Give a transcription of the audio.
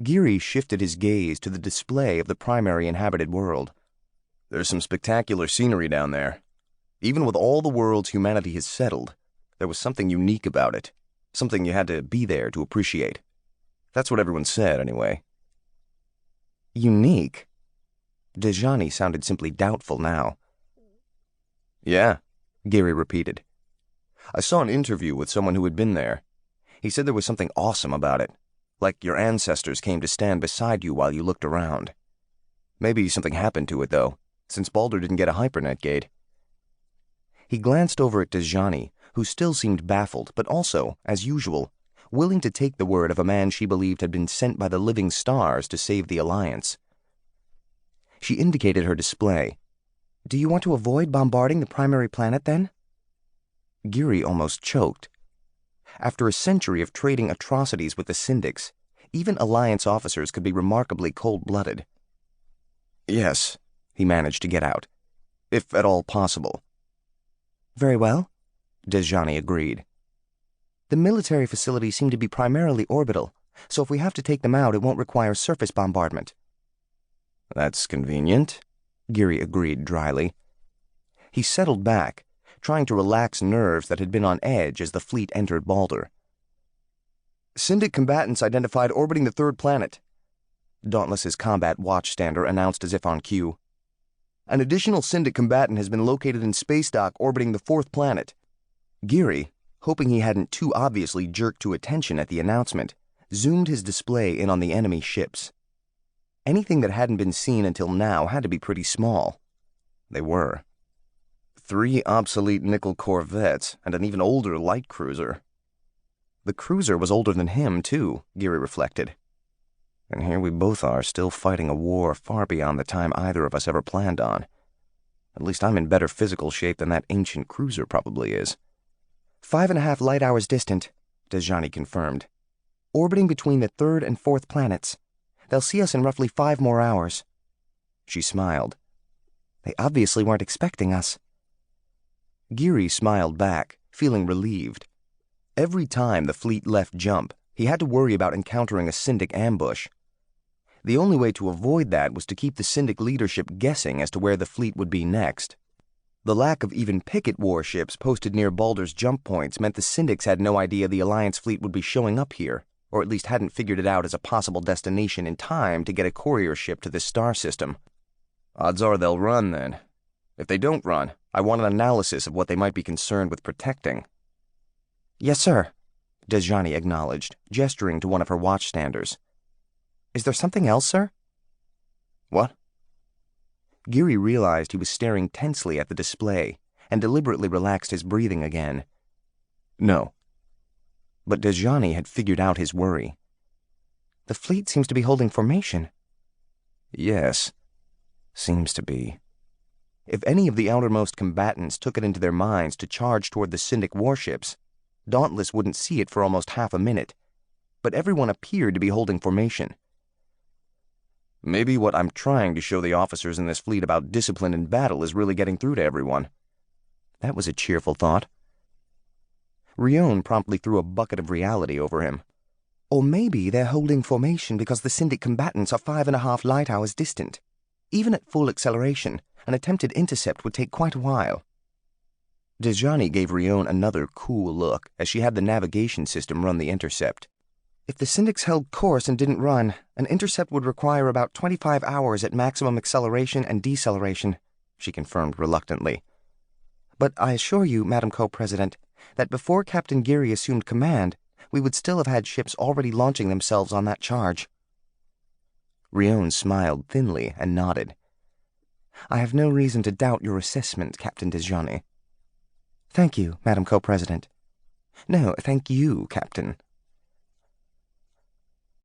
Geary shifted his gaze to the display of the primary inhabited world. "There's some spectacular scenery down there. Even with all the worlds humanity has settled, there was something unique about it, something you had to be there to appreciate. That's what everyone said, anyway." "Unique?" Dejani sounded simply doubtful now. "Yeah," Geary repeated. "I saw an interview with someone who had been there. He said there was something awesome about it, like your ancestors came to stand beside you while you looked around. Maybe something happened to it, though, since Baldur didn't get a hypernet gate." He glanced over at Dejani, who still seemed baffled, but also, as usual, willing to take the word of a man she believed had been sent by the living stars to save the Alliance. She indicated her display. "Do you want to avoid bombarding the primary planet, then?" Geary almost choked. After a century of trading atrocities with the Syndics, even Alliance officers could be remarkably cold-blooded. "Yes," he managed to get out. "If at all possible." "Very well," Dejani agreed. "The military facilities seem to be primarily orbital, so if we have to take them out, it won't require surface bombardment." "That's convenient," Geary agreed dryly. He settled back, trying to relax nerves that had been on edge as the fleet entered Baldur. "Syndic combatants identified orbiting the third planet," Dauntless's combat watchstander announced as if on cue. "An additional Syndic combatant has been located in space dock orbiting the fourth planet." Geary, hoping he hadn't too obviously jerked to attention at the announcement, zoomed his display in on the enemy ships. Anything that hadn't been seen until now had to be pretty small. They were. 3 obsolete nickel corvettes and an even older light cruiser. The cruiser was older than him, too, Geary reflected. And here we both are, still fighting a war far beyond the time either of us ever planned on. At least I'm in better physical shape than that ancient cruiser probably is. 5.5 light hours distant, Dejani confirmed. Orbiting between the third and fourth planets. They'll see us in roughly 5 more hours. She smiled. They obviously weren't expecting us. Geary smiled back, feeling relieved. Every time the fleet left jump, he had to worry about encountering a Syndic ambush. The only way to avoid that was to keep the Syndic leadership guessing as to where the fleet would be next. The lack of even picket warships posted near Baldur's jump points meant the Syndics had no idea the Alliance fleet would be showing up here, or at least hadn't figured it out as a possible destination in time to get a courier ship to this star system. Odds are they'll run, then. If they don't run, I want an analysis of what they might be concerned with protecting. Yes, sir, Dejani acknowledged, gesturing to one of her watchstanders. Is there something else, sir? What? Geary realized he was staring tensely at the display and deliberately relaxed his breathing again. No. But Dejani had figured out his worry. The fleet seems to be holding formation. Yes, seems to be. If any of the outermost combatants took it into their minds to charge toward the Syndic warships, Dauntless wouldn't see it for almost half a minute, but everyone appeared to be holding formation. Maybe what I'm trying to show the officers in this fleet about discipline in battle is really getting through to everyone. That was a cheerful thought. Rion promptly threw a bucket of reality over him. Or maybe they're holding formation because the Syndic combatants are 5.5 light hours distant. Even at full acceleration, an attempted intercept would take quite a while. Dejani gave Rion another cool look as she had the navigation system run the intercept. If the Syndics held course and didn't run, an intercept would require about 25 hours at maximum acceleration and deceleration, she confirmed reluctantly. But I assure you, Madam Co-President, that before Captain Geary assumed command, we would still have had ships already launching themselves on that charge. Rion smiled thinly and nodded. I have no reason to doubt your assessment, Captain Dejani. Thank you, Madam Co-President. No, thank you, Captain.